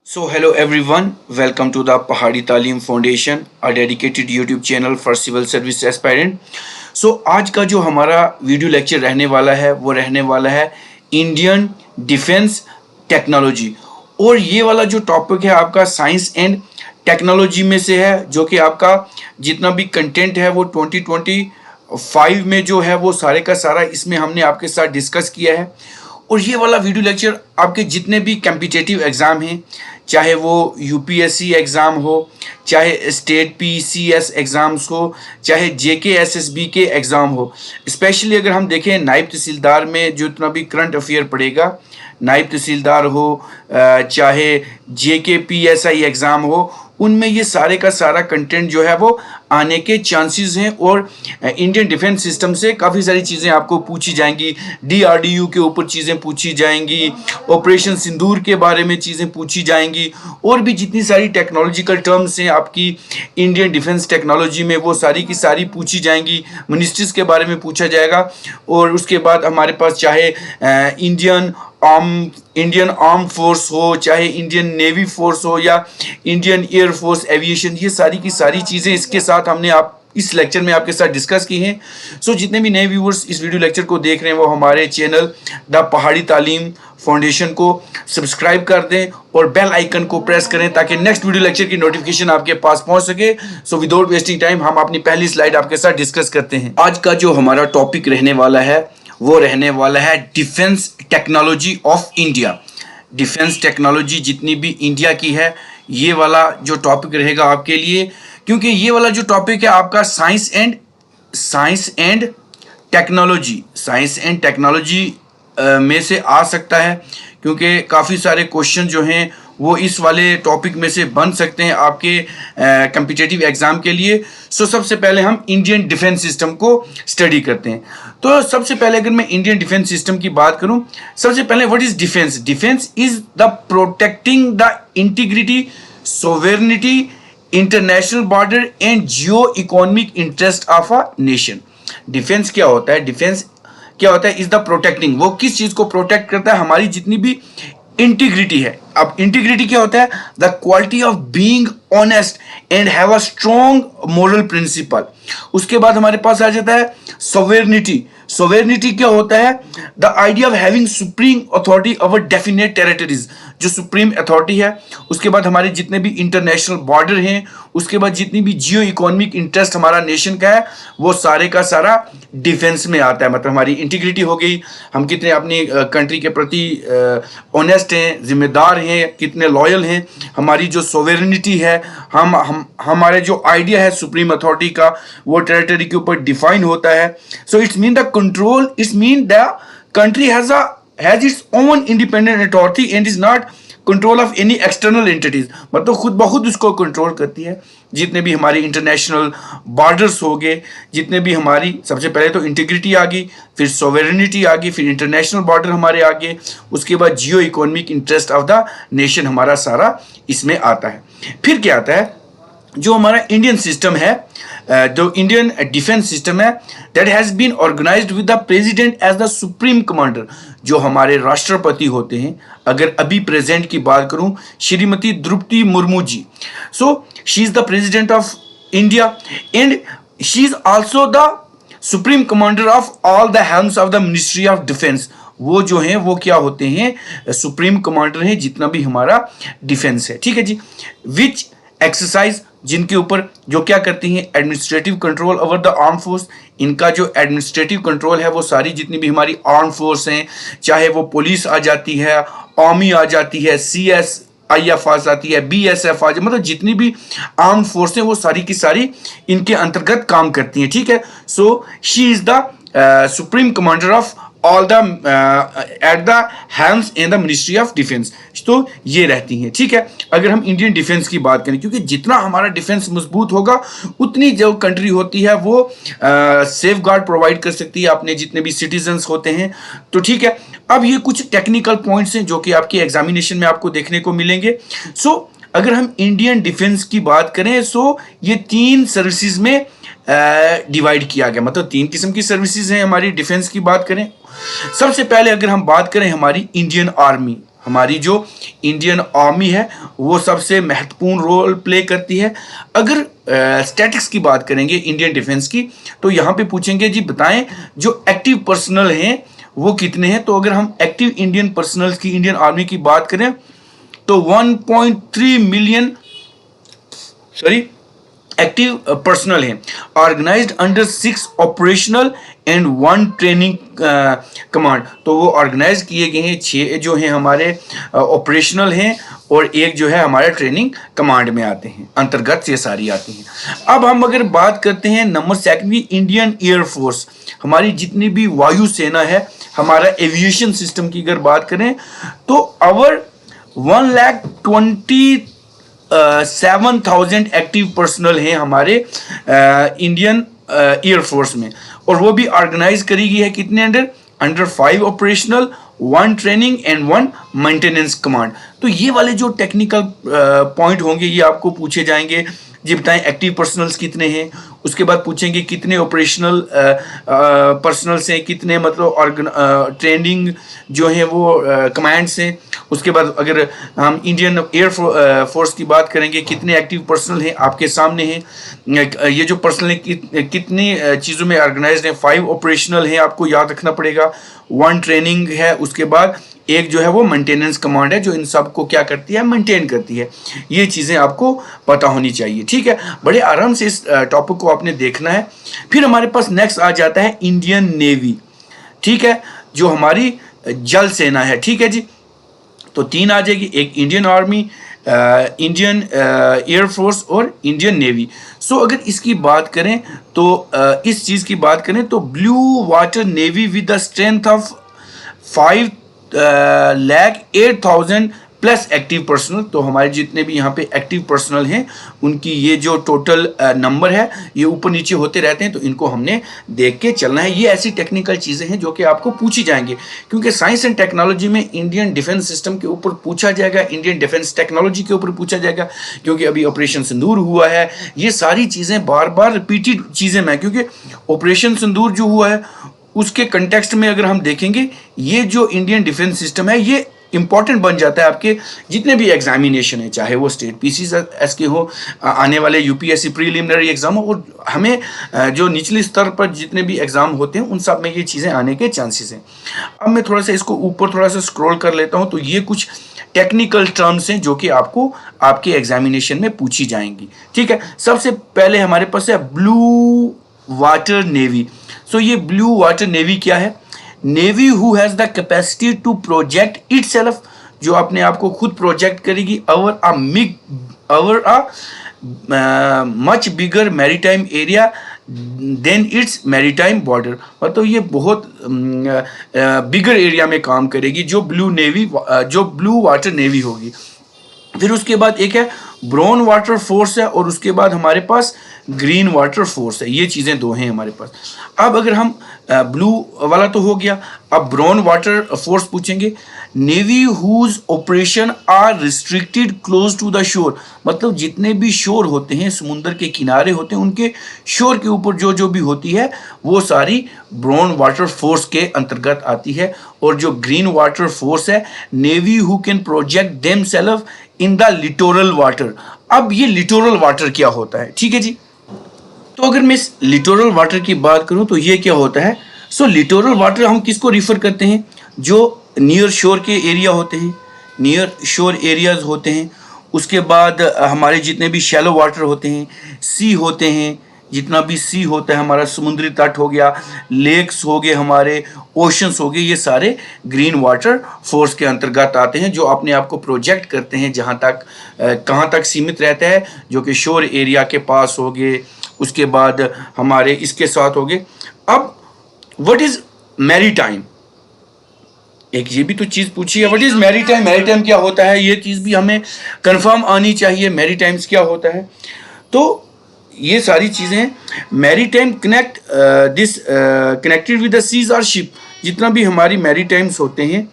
So hello everyone, welcome to the Pahadi Talim Foundation, a dedicated YouTube channel for civil service aspirant. So आज का जो हमारा video lecture रहने वाला है वो रहने वाला है इंडियन डिफेंस टेक्नोलॉजी। और ये वाला जो टॉपिक है आपका साइंस एंड टेक्नोलॉजी में से है, जो कि आपका जितना भी कंटेंट है वो 2025 में जो है वो सारे का सारा इसमें हमने आपके साथ डिस्कस किया है। और ये वाला वीडियो लेक्चर आपके जितने भी कम्पिटिटिव एग्ज़ाम हैं, चाहे वो यूपीएससी एग्ज़ाम हो, चाहे स्टेट पीसीएस एग्ज़ाम्स हो, चाहे जेके एसएसबी के एग्ज़ाम हो, स्पेशली अगर हम देखें नायब तहसीलदार में जो इतना भी करंट अफेयर पड़ेगा, नायब तहसीलदार हो, चाहे जेके पीएसआई एग्ज़ाम हो, उनमें ये सारे का सारा कंटेंट जो है वो आने के चांसेस हैं। और इंडियन डिफेंस सिस्टम से काफ़ी सारी चीज़ें आपको पूछी जाएंगी, डीआरडीयू के ऊपर चीज़ें पूछी जाएंगी, ऑपरेशन सिंदूर के बारे में चीज़ें पूछी जाएंगी, और भी जितनी सारी टेक्नोलॉजिकल टर्म्स हैं आपकी इंडियन डिफेंस टेक्नोलॉजी में वो सारी की सारी पूछी जाएंगी। मिनिस्ट्रीज़ के बारे में पूछा जाएगा। और उसके बाद हमारे पास चाहे इंडियन आर्म फोर्स हो, चाहे इंडियन नेवी फोर्स हो, या इंडियन एयर फोर्स एविएशन, ये सारी की सारी चीज़ें इसके साथ हमने आप इस लेक्चर में आपके साथ डिस्कस की हैं। सो जितने भी नए व्यूवर्स इस वीडियो लेक्चर को देख रहे हैं वो हमारे चैनल द पहाड़ी तालीम फाउंडेशन को सब्सक्राइब कर दें और बेल आइकन को प्रेस करें ताकि नेक्स्ट वीडियो लेक्चर की नोटिफिकेशन आपके पास पहुंच सके। सो विदाउट वेस्टिंग टाइम हम अपनी पहली स्लाइड आपके साथ डिस्कस करते हैं। आज का जो हमारा टॉपिक रहने वाला है वो रहने वाला है defence technology of India. Defence technology जितनी भी इंडिया की है, ये वाला जो टॉपिक रहेगा आपके लिए, क्योंकि ये वाला जो टॉपिक है आपका साइंस एंड टेक्नोलॉजी में से आ सकता है, क्योंकि काफ़ी सारे क्वेश्चन जो हैं वो इस वाले टॉपिक में से बन सकते हैं आपके कम्पिटिटिव एग्ज़ाम के लिए। सो सबसे पहले हम इंडियन डिफेंस सिस्टम को स्टडी करते हैं। तो सबसे पहले अगर मैं इंडियन डिफेंस सिस्टम की बात करूं, सबसे पहले what is defence? Defence is the protecting the integrity, sovereignty, international border and geo economic interest of a nation. Defence क्या होता है? डिफेंस क्या होता है? Is the protecting. वो किस चीज़ को प्रोटेक्ट करता है? हमारी जितनी भी इंटीग्रिटी है। अब इंटीग्रिटी क्या होता है? The quality of being honest and have a strong moral principle. उसके बाद हमारे पास आ जाता है सोवेरेनिटी। सोवेरेनिटी क्या होता है? The idea of having supreme authority over definite territories, जो सुप्रीम अथॉरिटी है। उसके बाद हमारे जितने भी इंटरनेशनल बॉर्डर हैं, उसके बाद जितनी भी जियो इकोनॉमिक इंटरेस्ट हमारा नेशन का है, वो सारे का सारा डिफेंस में आता है। मतलब हमारी इंटीग्रिटी हो गई, हम कितने अपनी कंट्री के प्रति ऑनेस्ट हैं, जिम्मेदार हैं, कितने लॉयल हैं। हमारी जो सोवेरेनिटी है, हमारे जो आइडिया है सुप्रीम अथॉरिटी का, वो टेरिटरी के ऊपर डिफाइन होता है। So it's mean the control, it's mean the country has its own independent authority and is not control of any external entities. मतलब खुद ब खुद उसको कंट्रोल करती है। जितने भी हमारी इंटरनेशनल बॉर्डर्स हो गए, जितने भी हमारी, सबसे पहले तो इंटीग्रिटी आ गई, फिर सोवेरेनिटी आ गई, फिर इंटरनेशनल बॉर्डर हमारे आ गए, उसके बाद जियो economic interest of the nation हमारा सारा इसमें आता है। फिर क्या आता है? जो हमारा इंडियन सिस्टम है, जो इंडियन डिफेंस सिस्टम है, that has been organised with the president as the supreme commander. जो हमारे राष्ट्रपति होते हैं, अगर अभी प्रेजेंट की बात करूं, Shrimati Draupadi Murmu ji, so she is the president of India and she is also the supreme commander of all the helms of the ministry of defence. वो जो हैं वो क्या होते हैं? सुप्रीम कमांडर हैं जितना भी हमारा डिफेंस है। ठीक है जी। विच एक्सरसाइज, जिनके ऊपर जो क्या करती हैं? Administrative control over the arm force. इनका जो एडमिनिस्ट्रेटिव कंट्रोल है वो सारी जितनी भी हमारी आर्म फोर्स हैं, चाहे वो पुलिस आ जाती है, आर्मी आ जाती है, CSIF आ जाती है, BSF आ जाती है, मतलब जितनी भी आर्म फोर्स हैं वो सारी की सारी इनके अंतर्गत काम करती हैं। ठीक है। सो she is the supreme commander of all the at the Helm's in the ministry of defence. तो ये रहती हैं। ठीक है। अगर हम इंडियन डिफेंस की बात करें, क्योंकि जितना हमारा डिफेंस मजबूत होगा उतनी जो कंट्री होती है वो सेफ गार्ड प्रोवाइड कर सकती है अपने जितने भी सिटीजन्स होते हैं। तो ठीक है। अब ये कुछ टेक्निकल पॉइंट्स हैं जो कि आपके एग्जामिनेशन में आपको देखने को मिलेंगे। सो अगर हम इंडियन डिफेंस की बात करें, सो ये 3 सर्विसेज में डिवाइड किया गया। मतलब 3 किस्म की सर्विसेज हैं हमारी डिफेंस की बात करें। सबसे पहले अगर हम बात करें हमारी इंडियन आर्मी, हमारी जो इंडियन आर्मी है वो सबसे महत्वपूर्ण रोल प्ले करती है। अगर स्टैटिक्स की बात करेंगे इंडियन डिफेंस की, तो यहाँ पे पूछेंगे जी बताएं जो एक्टिव पर्सनल हैं वो कितने हैं। तो अगर हम एक्टिव इंडियन पर्सनल की, इंडियन आर्मी की बात करें तो 1.3 मिलियन एक्टिव पर्सनल हैं, organised under 6 operational and 1 training command. तो वो ऑर्गेनाइज किए गए हैं, 6 जो हैं हमारे ऑपरेशनल हैं और एक जो है हमारे ट्रेनिंग कमांड में आते हैं, अंतर्गत ये सारी आती हैं। अब हम अगर बात करते हैं नंबर सेकंडली इंडियन एयरफोर्स, हमारी जितनी भी वायुसेना है, हमारा एविएशन सिस्टम की अगर बात करें तो अवर 1,27,000 एक्टिव पर्सनल हैं हमारे इंडियन एयरफोर्स में, और वो भी ऑर्गेनाइज करी गई है कितने under 5 operational, 1 training and 1 maintenance command. तो ये वाले जो टेक्निकल पॉइंट होंगे ये आपको पूछे जाएंगे जी बताएं एक्टिव पर्सनल्स कितने हैं, उसके बाद पूछेंगे कितने ऑपरेशनल पर्सनल्स हैं, कितने मतलब ट्रेनिंग जो है वो कमांड्स हैं। उसके बाद अगर हम इंडियन एयर फोर्स की बात करेंगे कितने एक्टिव पर्सनल हैं आपके सामने हैं। ये जो पर्सनल कितनी चीज़ों में ऑर्गेनाइज्ड हैं, 5 ऑपरेशनल हैं आपको याद रखना पड़ेगा, 1 ट्रेनिंग है, उसके बाद एक जो है वो मेंटेनेंस कमांड है जो इन सब को क्या करती है, मेंटेन करती है। ये चीज़ें आपको पता होनी चाहिए, ठीक है। बड़े आराम से इस टॉपिक को आपने देखना है। फिर हमारे पास नेक्स्ट आ जाता है इंडियन नेवी, ठीक है, जो हमारी जल सेना है, ठीक है जी। तो 3 आ जाएगी, एक इंडियन आर्मी, इंडियन एयरफोर्स और इंडियन नेवी। सो अगर इसकी बात करें तो इस चीज़ की बात करें तो blue water navy with the strength of 5,08,000 plus active personal. तो हमारे जितने भी यहाँ पे एक्टिव पर्सनल हैं उनकी ये जो टोटल नंबर है ये ऊपर नीचे होते रहते हैं, तो इनको हमने देख के चलना है। ये ऐसी टेक्निकल चीज़ें हैं जो कि आपको पूछी जाएंगी, क्योंकि साइंस एंड टेक्नोलॉजी में इंडियन डिफेंस सिस्टम के ऊपर पूछा जाएगा, इंडियन डिफेंस टेक्नोलॉजी के ऊपर पूछा जाएगा, क्योंकि अभी ऑपरेशन सिंदूर हुआ है। ये सारी चीज़ें बार बार रिपीटेड चीज़ें मैं, क्योंकि ऑपरेशन सिंदूर जो हुआ है उसके कंटेक्स्ट में अगर हम देखेंगे ये जो इंडियन डिफेंस सिस्टम है ये इंपॉर्टेंट बन जाता है आपके जितने भी एग्जामिनेशन है, चाहे वो स्टेट पीसीएस के हो, आने वाले यूपीएससी प्रीलिमिनरी एग्जाम हो, और हमें जो निचले स्तर पर जितने भी एग्जाम होते हैं उन सब में ये चीज़ें आने के चांसेस हैं। अब मैं थोड़ा सा इसको ऊपर थोड़ा सा स्क्रॉल कर लेता हूँ। तो ये कुछ टेक्निकल टर्म्स हैं जो कि आपको आपके एग्जामिनेशन में पूछी जाएंगी, ठीक है। सबसे पहले हमारे पास है ब्लू वाटर नेवी। सो ये ब्लू वाटर नेवी क्या है? Navy who has the capacity to project itself, जो अपने आप को खुद प्रोजेक्ट करेगी over a much bigger maritime area than its maritime border. मतलब ये बहुत बिगर एरिया में काम करेगी जो ब्लू वाटर नेवी होगी। फिर उसके बाद एक है ब्राउन वाटर फोर्स है, और उसके बाद हमारे पास ग्रीन वाटर फोर्स है। ये चीज़ें दो हैं हमारे पास। अब अगर हम ब्लू वाला तो हो गया, अब ब्राउन वाटर फोर्स पूछेंगे। Navy whose operation are restricted close to the shore, मतलब जितने भी शोर होते हैं, समुंदर के किनारे होते हैं, उनके शोर के ऊपर जो जो भी होती है वो सारी ब्राउन वाटर फोर्स के अंतर्गत आती है। और जो ग्रीन वाटर फोर्स है, navy who can project themselves in the littoral water. अब ये लिटोरल वाटर क्या होता है, ठीक है जी। तो अगर मैं इस लिटोरल वाटर की बात करूं तो ये क्या होता है? सो लिटोरल वाटर हम किसको रिफर करते हैं? जो नियर शोर के एरिया होते हैं, नियर शोर एरियाज होते हैं। उसके बाद हमारे जितने भी शैलो वाटर होते हैं, सी होते हैं, जितना भी सी होता है हमारा, समुद्री तट हो गया, लेक्स हो गए, हमारे ओशंस हो गए, ये सारे ग्रीन वाटर फोर्स के अंतर्गत आते हैं, जो अपने आप को प्रोजेक्ट करते हैं जहाँ तक कहाँ तक सीमित रहता है, जो कि शोर एरिया के पास हो गए। उसके बाद हमारे इसके साथ हो गए। अब व्हाट इज मैरीटाइम, एक ये भी तो चीज़ पूछी है, व्हाट इज मैरीटाइम, मैरीटाइम क्या होता है, ये चीज़ भी हमें कंफर्म आनी चाहिए, मैरीटाइम्स क्या होता है। तो ये सारी चीज़ें, maritime connected with the seas और शिप, जितना भी हमारी मैरीटाइम्स होते हैं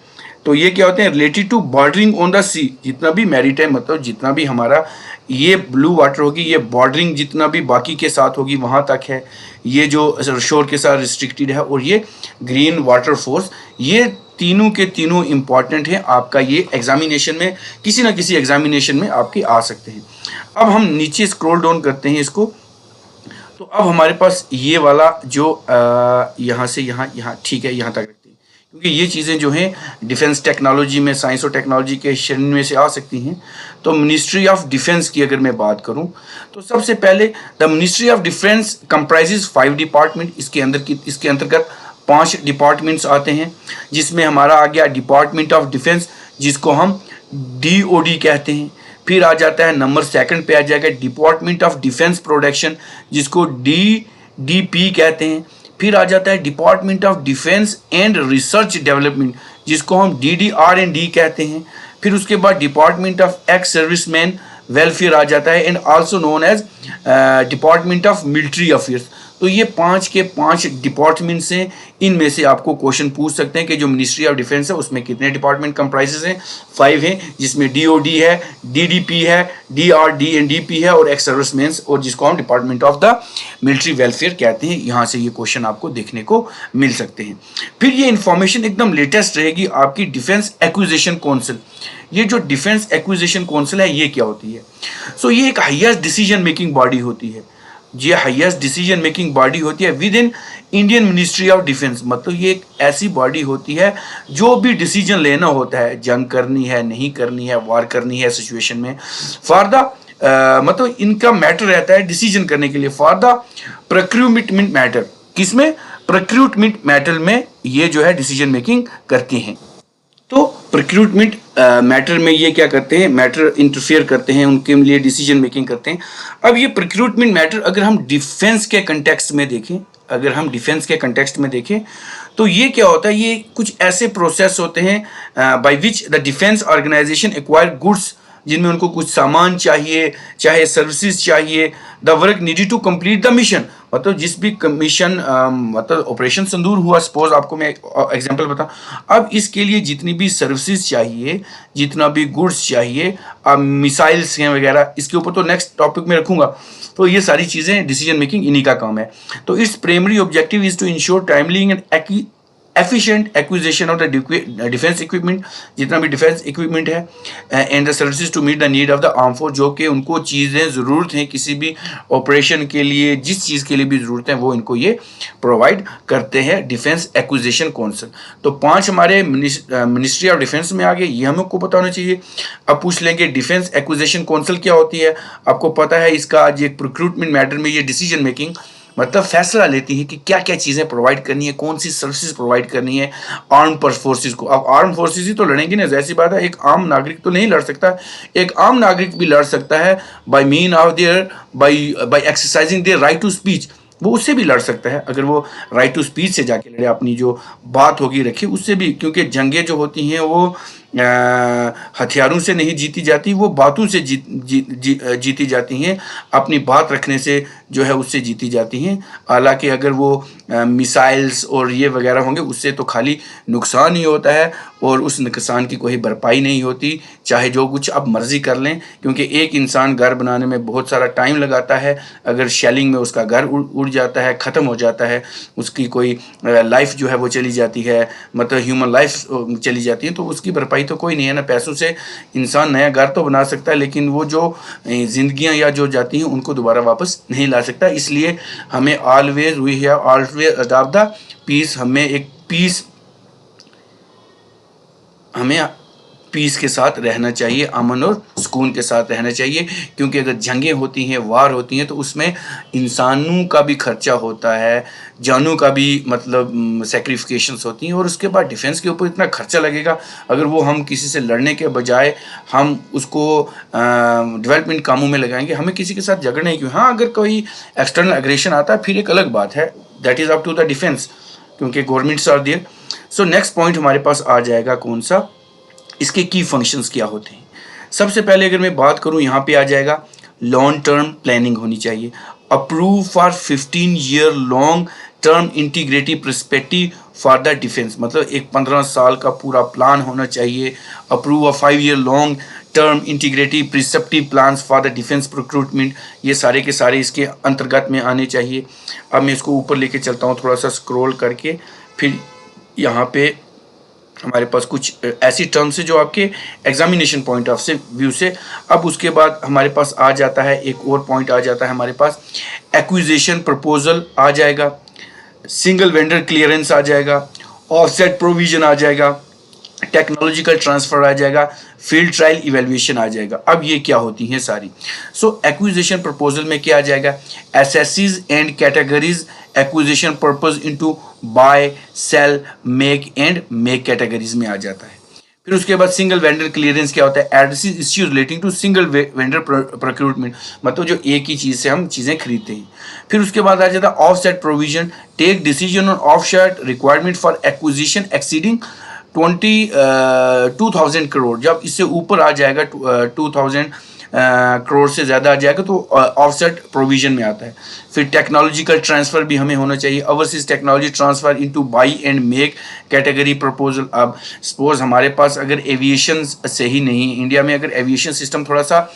तो ये क्या होते हैं, related to bordering on the sea. जितना भी मैरीटाइम मतलब जितना भी हमारा ये ब्लू वाटर होगी, ये बॉर्डरिंग जितना भी बाकी के साथ होगी वहाँ तक है, ये जो शोर के साथ रिस्ट्रिक्टेड है। और ये ग्रीन वाटर फोर्स, ये तीनों के तीनों इम्पॉर्टेंट हैं, आपका ये एग्जामिनेशन में किसी ना किसी एग्जामिनेशन में आपके आ सकते हैं। अब हम नीचे स्क्रॉल डाउन करते हैं इसको, तो अब हमारे पास ये वाला जो यहाँ से यहाँ ठीक है, यहाँ तक रखते हैं, क्योंकि ये चीज़ें जो हैं डिफेंस टेक्नोलॉजी में, साइंस और टेक्नोलॉजी के श्रेणी में से आ सकती हैं। तो मिनिस्ट्री ऑफ डिफेंस की अगर मैं बात करूं, तो सबसे पहले the ministry of defence comprises 5 department. इसके अंतर्गत 5 डिपार्टमेंट्स आते हैं, जिसमें हमारा आ गया डिपार्टमेंट ऑफ डिफेंस, जिसको हम DOD कहते हैं। फिर आ जाता है नंबर 2 पे आ जाएगा डिपार्टमेंट ऑफ डिफेंस प्रोडक्शन, जिसको DDP कहते हैं। फिर आ जाता है department of defence and research development, जिसको हम DDR&D कहते हैं। फिर उसके बाद department of ex serviceman welfare आ जाता है, and also known as department of military affairs. तो ये 5 के 5 डिपार्टमेंट्स हैं। इनमें से आपको क्वेश्चन पूछ सकते हैं कि जो मिनिस्ट्री ऑफ डिफेंस है उसमें कितने डिपार्टमेंट कंप्राइजेस हैं, 5 हैं, जिसमें DOD है, DDP है, DRD&DP है और एक्स सर्विसमैन, और जिसको हम department of the military welfare कहते हैं। यहाँ से ये क्वेश्चन आपको देखने को मिल सकते हैं। फिर ये इंफॉर्मेशन एकदम लेटेस्ट रहेगी आपकी डिफेंस एक्विजिशन काउंसिल। ये जो डिफेंस एक्विजिशन काउंसिल है ये क्या होती है? सो ये एक हाईएस्ट डिसीजन मेकिंग बॉडी होती है। ये हाईएस्ट डिसीजन मेकिंग बॉडी होती है with in Indian ministry of defence. मतलब ये एक ऐसी बॉडी होती है जो भी डिसीजन लेना होता है, जंग करनी है, नहीं करनी है, वार करनी है सिचुएशन में, फॉर द मतलब इनका मैटर रहता है डिसीजन करने के लिए फॉर द प्रोक्यूरमेंट मैटर। किसमें? प्रोक्यूरमेंट मैटर में ये जो है डिसीजन मेकिंग करती हैं। तो प्रोक्यूरमेंट मैटर में ये क्या करते हैं? मैटर इंटरफेयर करते हैं, उनके लिए डिसीजन मेकिंग करते हैं। अब ये प्रोक्यूरमेंट मैटर अगर हम डिफेंस के कंटेक्स्ट में देखें, तो ये क्या होता है? ये कुछ ऐसे प्रोसेस होते हैं by which the defence organisation acquire goods, जिनमें उनको कुछ सामान चाहिए, चाहे सर्विसेज चाहिए, the work needed to complete the mission. मतलब जिस भी मिशन मतलब ऑपरेशन सिंदूर हुआ, सपोज आपको मैं एग्जांपल बताऊं, अब इसके लिए जितनी भी सर्विसेज चाहिए, जितना भी गुड्स चाहिए, मिसाइल्स हैं वगैरह, इसके ऊपर तो नेक्स्ट टॉपिक में रखूंगा। तो ये सारी चीज़ें डिसीजन मेकिंग इन्हीं का काम है। तो its primary objective is to ensure timely and efficient acquisition of the defence equipment, जितना भी डिफेंस इक्विपमेंट है, and the services to meet the need of the arm force, जो कि उनको चीज़ें ज़रूरत हैं किसी भी ऑपरेशन के लिए, जिस चीज़ के लिए भी ज़रूरत है वो इनको ये प्रोवाइड करते हैं डिफेंस एक्विजिशन काउंसिल। तो 5 हमारे मिनिस्ट्री ऑफ डिफेंस में आ गए, ये हमको पता होना चाहिए। अब पूछ लेंगे डिफेंस एक्विजिशन काउंसिल क्या होती है? आपको पता है इसका आज एक प्रोक्यूरमेंट मैटर में ये डिसीजन मेकिंग मतलब फैसला लेती है कि क्या क्या चीज़ें प्रोवाइड करनी है, कौन सी सर्विसेज प्रोवाइड करनी है आर्म फोर्सेस को। अब आर्म फोर्सेस ही तो लड़ेंगे ना, जैसी बात है, एक आम नागरिक तो नहीं लड़ सकता। एक आम नागरिक भी लड़ सकता है by mean of their by exercising their right to speech. वो उससे भी लड़ सकता है, अगर वो राइट टू स्पीच से जाके लड़े, अपनी जो बात होगी रखी उससे भी, क्योंकि जंगें जो होती हैं वो हथियारों से नहीं जीती जाती, वो बातों से जीती जाती हैं, अपनी बात रखने से जो है उससे जीती जाती हैं। हालांकि अगर वो मिसाइल्स और ये वगैरह होंगे उससे तो खाली नुकसान ही होता है और उस नुकसान की कोई भरपाई नहीं होती, चाहे जो कुछ अब मर्जी कर लें, क्योंकि एक इंसान घर बनाने में बहुत सारा टाइम लगाता है। अगर शेलिंग में उसका घर उड़ जाता है, ख़त्म हो जाता है, उसकी कोई लाइफ जो है वो चली जाती है, मतलब ह्यूमन लाइफ चली जाती है, तो उसकी भरपाई तो कोई नहीं है ना। पैसों से इंसान नया घर तो बना सकता है, लेकिन वो जो जिंदगियां या जो जाती हैं उनको दोबारा वापस नहीं ला सकता। इसलिए हमें always we have always adopt the peace, हमें पीस के साथ रहना चाहिए, अमन और सुकून के साथ रहना चाहिए। क्योंकि अगर जंगें होती हैं, वार होती हैं, तो उसमें इंसानों का भी खर्चा होता है, जानों का भी मतलब सेक्रिफिकेशंस होती हैं, और उसके बाद डिफेंस के ऊपर इतना खर्चा लगेगा। अगर वो हम किसी से लड़ने के बजाय हम उसको डेवलपमेंट कामों में लगाएंगे, हमें किसी के साथ झगड़ना ही क्यों। हाँ, अगर कोई एक्सटर्नल एग्रेशन आता है फिर एक अलग बात है, that is up to the defence, क्योंकि governments are there. So next point हमारे पास आ जाएगा कौन सा, इसके की फंक्शंस क्या होते हैं। सबसे पहले अगर मैं बात करूं, यहाँ पे आ जाएगा लॉन्ग टर्म प्लानिंग होनी चाहिए। Approve for 15 year long term integrative perspective for the defence, मतलब एक 15 साल का पूरा प्लान होना चाहिए। Approve a 5 year long term integrative prescriptive plans for the defence procurement, ये सारे के सारे इसके अंतर्गत में आने चाहिए। अब मैं इसको ऊपर लेके चलता हूँ थोड़ा सा स्क्रॉल करके, फिर यहाँ पे हमारे पास कुछ ऐसी टर्म्स है जो आपके एग्जामिनेशन पॉइंट ऑफ से व्यू से। अब उसके बाद हमारे पास आ जाता है एक और पॉइंट आ जाता है हमारे पास, एक्विजिशन प्रपोजल आ जाएगा, सिंगल वेंडर क्लियरेंस आ जाएगा, ऑफसेट प्रोविजन आ जाएगा, टेक्नोलॉजिकल ट्रांसफर आ जाएगा, फील्ड ट्रायल इवेल्युएशन आ जाएगा। अब ये क्या होती हैं सारी। सो एक्विजिशन प्रपोजल में क्या आ जाएगा, assessees and categories acquisition purpose into buy sell make and make categories में आ जाता है। फिर उसके बाद सिंगल वेंडर क्लियरेंस क्या होता है, adverse issues relating to single vendor procurement, मतलब जो एक ही चीज से हम चीजें खरीदते हैं। फिर उसके बाद आ जाता है offset provision, take decision on offset requirement for acquisition exceeding 2000 crore. जब इससे ऊपर आ जाएगा 2000 करोड़ से ज़्यादा आ जाएगा तो ऑफसेट प्रोविजन में आता है। फिर टेक्नोलॉजिकल ट्रांसफ़र भी हमें होना चाहिए, overseas technology transfer into by and make category proposal. अब सपोज हमारे पास अगर एविएशन सही नहीं, इंडिया में अगर एविएशन सिस्टम थोड़ा सा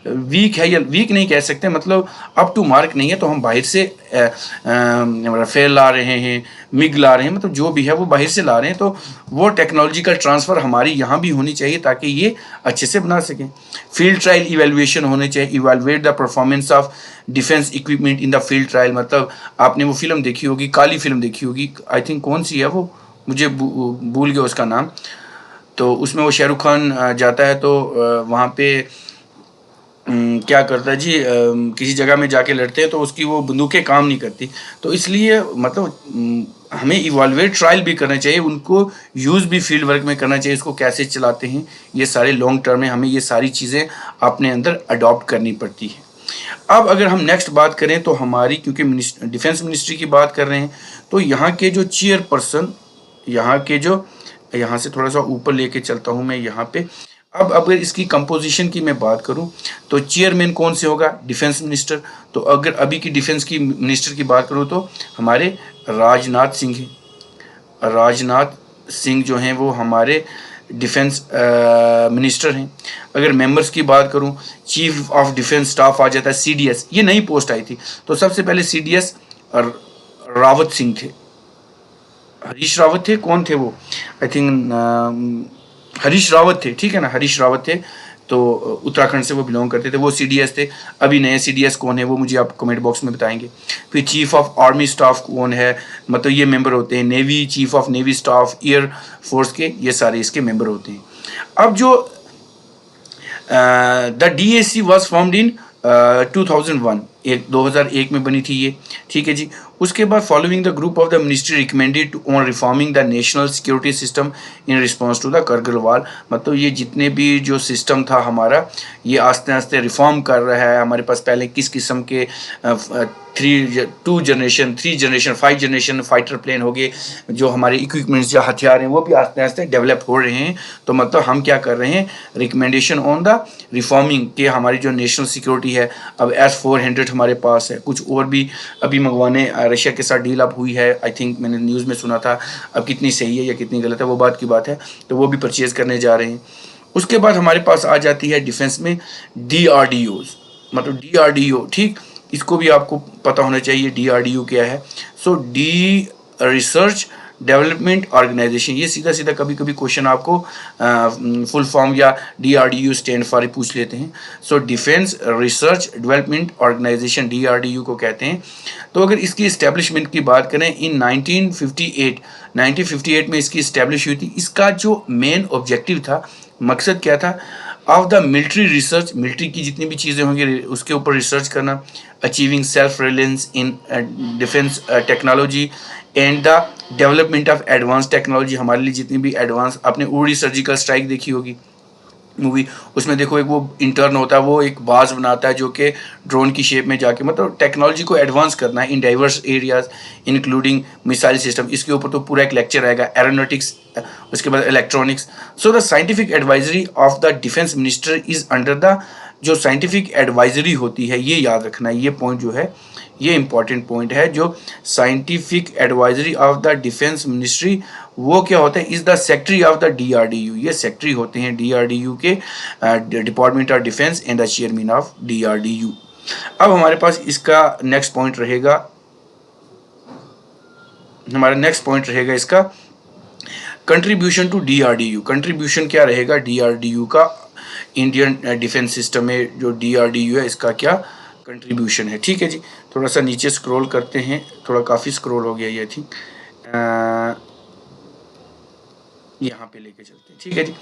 वीक है, या वीक नहीं कह सकते, मतलब अप टू मार्क नहीं है, तो हम बाहर से राफेल ला रहे हैं, मिग ला रहे हैं, मतलब जो भी है वो बाहर से ला रहे हैं, तो वो टेक्नोलॉजिकल ट्रांसफ़र हमारी यहाँ भी होनी चाहिए ताकि ये अच्छे से बना सकें। फील्ड ट्रायल इवेल्युएशन होने चाहिए, evaluate the performance of defence equipment in the field trial. मतलब आपने वो फिल्म देखी होगी, काली फिल्म देखी होगी, आई थिंक कौन सी है वो, मुझे भूल गया उसका नाम। तो उसमें वो शाहरुख खान जाता है, तो वहाँ पे क्या करता है जी, किसी जगह में जाके लड़ते हैं तो उसकी वो बंदूकें काम नहीं करती, तो इसलिए मतलब हमें इवाल्वेट ट्रायल भी करना चाहिए, उनको यूज़ भी फील्ड वर्क में करना चाहिए, इसको कैसे चलाते हैं, ये सारे लॉन्ग टर्म में हमें ये सारी चीज़ें अपने अंदर अडॉप्ट करनी पड़ती है। अब अगर हम नेक्स्ट बात करें तो हमारी, क्योंकि डिफेंस मिनिस्ट्री की बात कर रहे हैं, तो यहाँ के जो चेयरपर्सन, यहाँ के जो, यहाँ से थोड़ा सा ऊपर लेके चलता हूँ मैं यहाँ पे। अब अगर इसकी कंपोजिशन की मैं बात करूं तो चेयरमैन कौन से होगा, डिफेंस मिनिस्टर। तो अगर अभी की डिफेंस की मिनिस्टर की बात करूं तो हमारे राजनाथ सिंह हैं। राजनाथ सिंह जो हैं वो हमारे डिफेंस मिनिस्टर हैं। अगर मेंबर्स की बात करूं, चीफ ऑफ डिफेंस स्टाफ आ जाता है, सीडीएस, ये नई पोस्ट आई थी, तो सबसे पहले सीडीएस रावत सिंह थे, हरीश रावत थे, कौन थे वो, आई थिंक हरीश रावत थे, ठीक है ना, हरीश रावत थे, तो उत्तराखंड से वो बिलोंग करते थे, वो सीडीएस थे। अभी नए सीडीएस कौन है वो मुझे आप कमेंट बॉक्स में बताएंगे। फिर चीफ ऑफ आर्मी स्टाफ कौन है, मतलब ये मेंबर होते हैं, navy chief of navy staff, air force के, ये सारे इसके मेंबर होते हैं। अब जो the DAC was formed in 2001, 2001 में बनी थी ये, ठीक है जी। उसके बाद following the group of the ministry recommended on reforming the national security system in response to the Kargil war, मतलब ये जितने भी जो सिस्टम था हमारा, ये आस्ते आस्ते रिफॉर्म कर रहा है। हमारे पास पहले किस किस्म के 3 जनरेशन 5 जनरेशन फाइटर प्लेन हो गए, जो हमारे इक्विपमेंट्स या हथियार हैं वो भी आस्ते आस्ते डेवलप हो रहे हैं। तो मतलब हम क्या कर रहे हैं, रिकमेंडेशन ऑन द रिफॉर्मिंग के हमारी जो नेशनल सिक्योरिटी है। अब S-400 हमारे पास है, कुछ और भी अभी मंगवाने रशिया के साथ डील अप हुई है, आई थिंक मैंने न्यूज़ में सुना था, अब कितनी सही है या कितनी गलत है वो बात की बात है, तो वो भी परचेज़ करने जा रहे हैं। उसके बाद हमारे पास आ जाती है डिफेंस में DRDOs, मतलब DRDO, ठीक, इसको भी आपको पता होना चाहिए DRDO क्या है। So D research development organisation, ये सीधा सीधा कभी कभी क्वेश्चन आपको फुल फॉर्म या DRDO स्टैंड फॉर पूछ लेते हैं। So defence research development organisation, DRDO को कहते हैं। तो अगर इसकी इस्टेब्लिशमेंट की बात करें, इन 1958 में इसकी इस्टेब्लिश हुई थी। इसका जो मेन ऑब्जेक्टिव था, मकसद क्या था, of the military research, military की जितनी भी चीज़ें होंगी उसके ऊपर रिसर्च करना, achieving self reliance in defence technology and the development of advance technology. हमारे लिए जितनी भी एडवांस, आपने उड़ी सर्जिकल स्ट्राइक देखी होगी मूवी, उसमें देखो एक वो इंटर्न होता है, वो एक बाज बनाता है जो कि ड्रोन की शेप में जाके, मतलब टेक्नोलॉजी को एडवांस करना है in diverse areas including missile system. इसके ऊपर तो पूरा एक लेक्चर आएगा, एरोनॉटिक्स, उसके बाद electronics. So the scientific advisory of the defence minister is under the, जो साइंटिफिक एडवाइजरी होती है, ये याद रखना है, ये पॉइंट जो है ये इंपॉर्टेंट पॉइंट है। जो scientific advisory of the defence ministry, वो क्या होता है, is the secretary of the DRDO, ये सेक्रेटरी होते हैं DRDO के, department of defence, and the chairman of DRDO। अब हमारे पास इसका नेक्स्ट पॉइंट रहेगा, हमारा नेक्स्ट पॉइंट रहेगा इसका कंट्रीब्यूशन टू DRDU, कंट्रीब्यूशन क्या रहेगा DRDU का, इंडियन डिफेंस सिस्टम में जो DRDU है इसका क्या कंट्रीब्यूशन है। ठीक है जी, थोड़ा सा नीचे स्क्रॉल करते हैं, थोड़ा काफ़ी स्क्रॉल हो गया ये, आई थिंक यहाँ पे लेके चलते हैं। ठीक है जी,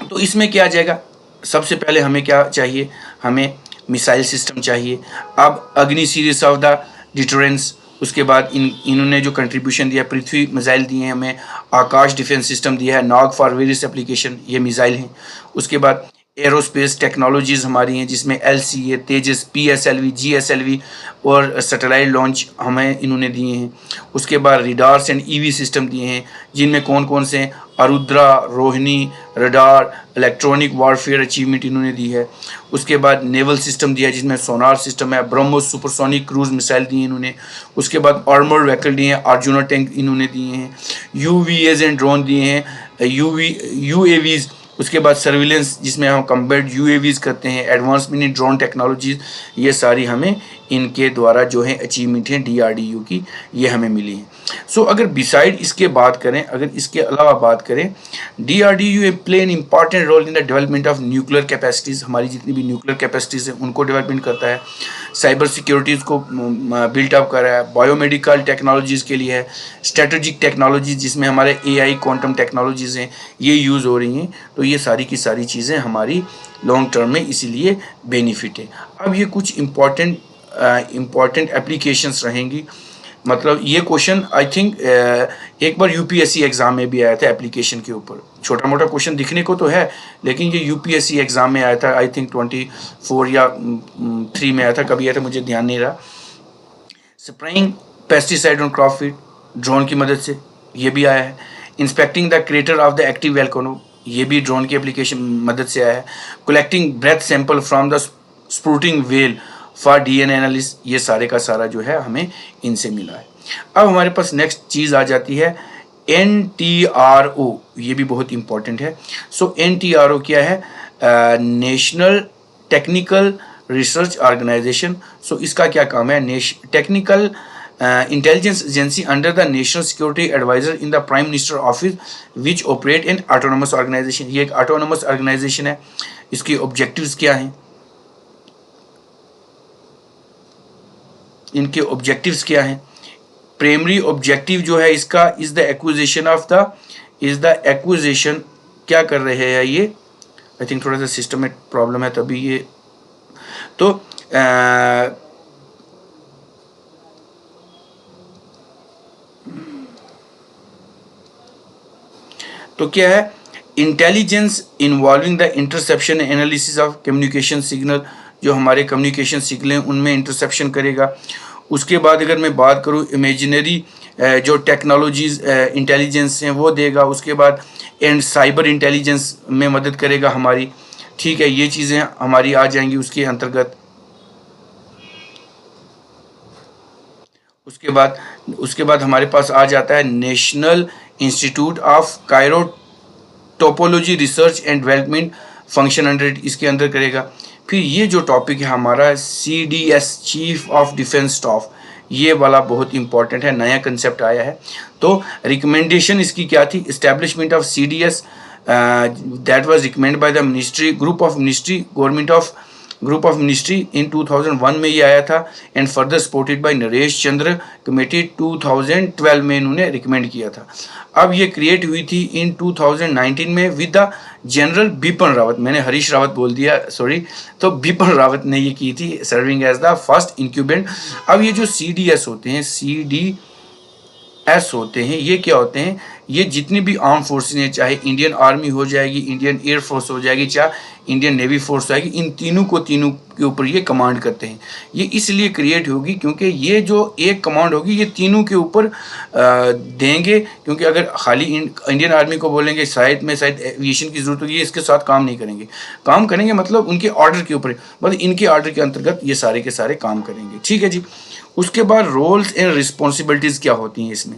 तो इसमें क्या आ जाएगा, सबसे पहले हमें क्या चाहिए, हमें मिसाइल सिस्टम चाहिए। अब अग्नि सीरीज ऑफ द डिटरेंस, उसके बाद इन्होंने जो कंट्रीब्यूशन दिया, पृथ्वी मिसाइल दिए हैं हमें, आकाश डिफेंस सिस्टम दिया है, नॉग फॉर वेरियस एप्लीकेशन, ये मिसाइल हैं। उसके बाद एरोस्पेस टेक्नोलॉजीज हमारी हैं जिसमें LCA, तेजस, PSLV, GSLV और सैटेलाइट लॉन्च हमें इन्होंने दिए हैं। उसके बाद रिडार्स एंड EV सिस्टम दिए हैं जिनमें कौन कौन से हैं, Arudra, Rohini, radar, electronic warfare achievement इन्होंने दी है। उसके बाद नेवल सिस्टम दिया है जिसमें सोनार सिस्टम है, ब्रह्मोस सुपरसोनिक क्रूज मिसाइल दिए इन्होंने। उसके बाद आर्मर्ड व्हीकल दिए हैं, अर्जुना टैंक इन्होंने दिए हैं, UVAs एंड ड्रोन दिए हैं, UAVs। उसके बाद सर्विलेंस जिसमें हम कम्बैट UAVs करते हैं, एडवांस मिनी ड्रोन टेक्नोलॉजीज, ये सारी हमें इनके द्वारा जो है अचीवमेंट है DRDU की, ये हमें मिली है। सो अगर बिसाइड इसके बात करें, अगर इसके अलावा बात करें, DRDU play an important role in the development of nuclear capacities, हमारी जितनी भी न्यूक्लियर कैपेसिटीज़ हैं उनको डेवलपमेंट करता है, साइबर सिक्योरिटीज़ को बिल्टअप कर रहा है, बायोमेडिकल टेक्नोलॉजीज़ के लिए है, स्ट्रेटेजिक टेक्नोलॉजीज जिसमें हमारे AI क्वांटम टेक्नोलॉजीज़ हैं ये यूज़ हो रही हैं। तो ये सारी की सारी चीज़ें हमारी लॉन्ग टर्म में इसीलिए बेनिफिट है। अब ये कुछ इम्पॉर्टेंट एप्लीकेशंस रहेंगी, मतलब ये क्वेश्चन आई थिंक एक बार UPSC एग्ज़ाम में भी आया था एप्लीकेशन के ऊपर, छोटा मोटा क्वेश्चन दिखने को तो है लेकिन ये UPSC एग्ज़ाम में आया था, आई थिंक 24 या 3 में आया था, कभी आया था मुझे ध्यान नहीं रहा। Spraying pesticide on crop field drone की मदद से, ये भी आया है। Inspecting the crater of the active volcano, ये भी ड्रोन की एप्लीकेशन मदद से आया है। Collecting breath sample from the spouting well for DNA analysis, ये सारे का सारा जो है हमें इनसे मिला है। अब हमारे पास नेक्स्ट चीज़ आ जाती है NTRO, ये भी बहुत इंपॉर्टेंट है। सो NTRO क्या है, national technical research organisation. So इसका क्या काम है, technical intelligence agency under the national security advisor in the prime minister office which operate an autonomous organisation, ये एक ऑटोनोमस ऑर्गेनाइजेशन है। इसके ऑब्जेक्टिव्स क्या हैं, इनके ऑब्जेक्टिव्स क्या हैं। प्राइमरी ऑब्जेक्टिव जो है इसका इज द एक्विजिशन, क्या कर रहे हैं ये, आई थिंक थोड़ा सा सिस्टम में प्रॉब्लम है तभी ये, तो क्या है, intelligence involving the interception analysis of communication signal, जो हमारे कम्युनिकेशन सिग्नल हैं उनमें इंटरसेप्शन करेगा। उसके बाद अगर मैं बात करूँ इमेजिनरी जो टेक्नोलॉजीज इंटेलिजेंस हैं वो देगा। उसके बाद एंड साइबर इंटेलिजेंस में मदद करेगा हमारी, ठीक है, ये चीज़ें हमारी आ जाएंगी उसके अंतर्गत। उसके बाद हमारे पास आ जाता है national institute of Cairo topology research and development function under, इसके अंदर करेगा। फिर ये जो टॉपिक है हमारा CDS chief of defence staff, ये वाला बहुत इंपॉर्टेंट है, नया कंसेप्ट आया है। तो रिकमेंडेशन इसकी क्या थी, establishment of CDS that was recommend by the ministry group of ministry इन 2001 में ये आया था and further supported by Naresh Chandra committee 2012 में इन्होंने रिकमेंड किया था। अब ये क्रिएट हुई थी इन 2019 में with the general Bipin Rawat, मैंने हरीश रावत बोल दिया सॉरी, तो बिपिन रावत ने ये की थी सर्विंग एज द फर्स्ट इंक्यूबेंट। अब ये जो CDS होते हैं, CDS होते हैं, ये क्या होते हैं, ये जितनी भी आर्म फोर्सेस हैं, चाहे इंडियन आर्मी हो जाएगी, इंडियन एयर फोर्स हो जाएगी, चाहे इंडियन नेवी फोर्स आएगी, इन तीनों के ऊपर ये कमांड करते हैं। ये इसलिए क्रिएट होगी क्योंकि ये जो एक कमांड होगी ये तीनों के ऊपर देंगे, क्योंकि अगर खाली इंडियन आर्मी को बोलेंगे शायद एविएशन की जरूरत होगी, ये इसके साथ काम नहीं करेंगे, मतलब उनके ऑर्डर के ऊपर, मतलब इनके ऑर्डर के अंतर्गत ये सारे के सारे काम करेंगे, ठीक है जी। उसके बाद रोल्स एंड रिस्पॉन्सिबिलिटीज़ क्या होती हैं इसमें,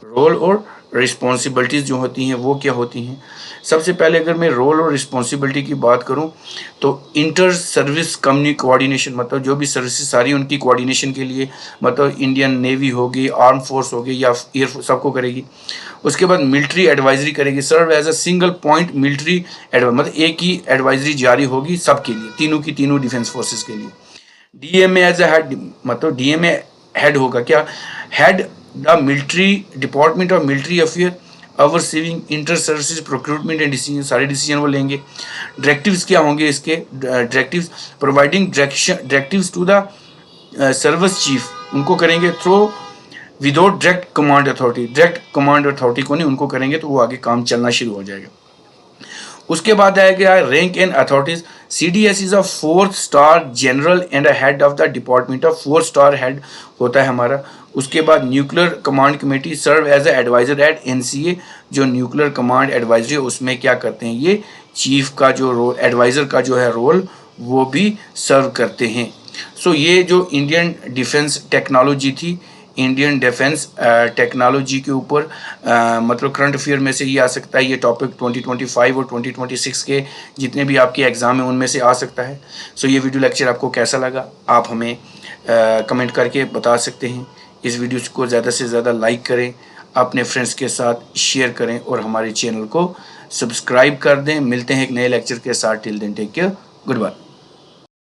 रोल और रिस्पॉन्सिबिलिटीज़ जो होती हैं वो क्या होती हैं। सबसे पहले अगर मैं रोल और रिस्पॉन्सिबिलिटी की बात करूं तो इंटर सर्विस कोऑर्डिनेशन, मतलब जो भी सर्विसेज सारी उनकी कोऑर्डिनेशन के लिए, मतलब इंडियन नेवी होगी, आर्म फोर्स होगी या एयरफोर्स, सबको करेगी। उसके बाद मिलिट्री एडवाइजरी करेगी, serve as a single point military advisory, मतलब एक ही एडवाइजरी जारी होगी सबके लिए, तीनों की तीनों डिफेंस फोर्सेस के लिए। डीएमए एज अ हेड, मतलब डीएमए हेड होगा क्या, head the military department of military affair our saving inter services procurement and decision, सारे डिसीजन वो लेंगे। डायरेक्टिव्स क्या होंगे इसके, directives providing directives to the service chief, उनको करेंगे through without direct command authority, direct command authority को नहीं, उनको करेंगे तो वो आगे काम चलना शुरू हो जाएगा। उसके बाद आएगा rank and authorities. CDS is a 4th star general and a head of the department of 4 star head होता है हमारा। उसके बाद nuclear command committee serve as a advisor at NCA, जो न्यूक्लियर कमांड एडवाइजरी उसमें क्या करते हैं, ये चीफ का जो रोल, एडवाइजर का जो है रोल, वो भी सर्व करते हैं। सो ये जो इंडियन डिफेंस टेक्नोलॉजी थी, इंडियन डिफेंस टेक्नोलॉजी के ऊपर मतलब करंट अफेयर में से ही आ सकता है ये टॉपिक। 2025 और 2026 के जितने भी आपके एग्ज़ाम हैं उनमें से आ सकता है। सो ये वीडियो लेक्चर आपको कैसा लगा आप हमें कमेंट करके बता सकते हैं। इस वीडियो को ज़्यादा से ज़्यादा लाइक करें, अपने फ्रेंड्स के साथ शेयर करें और हमारे चैनल को सब्सक्राइब कर दें। मिलते हैं एक नए लेक्चर के साथ। Till then take care, good bye.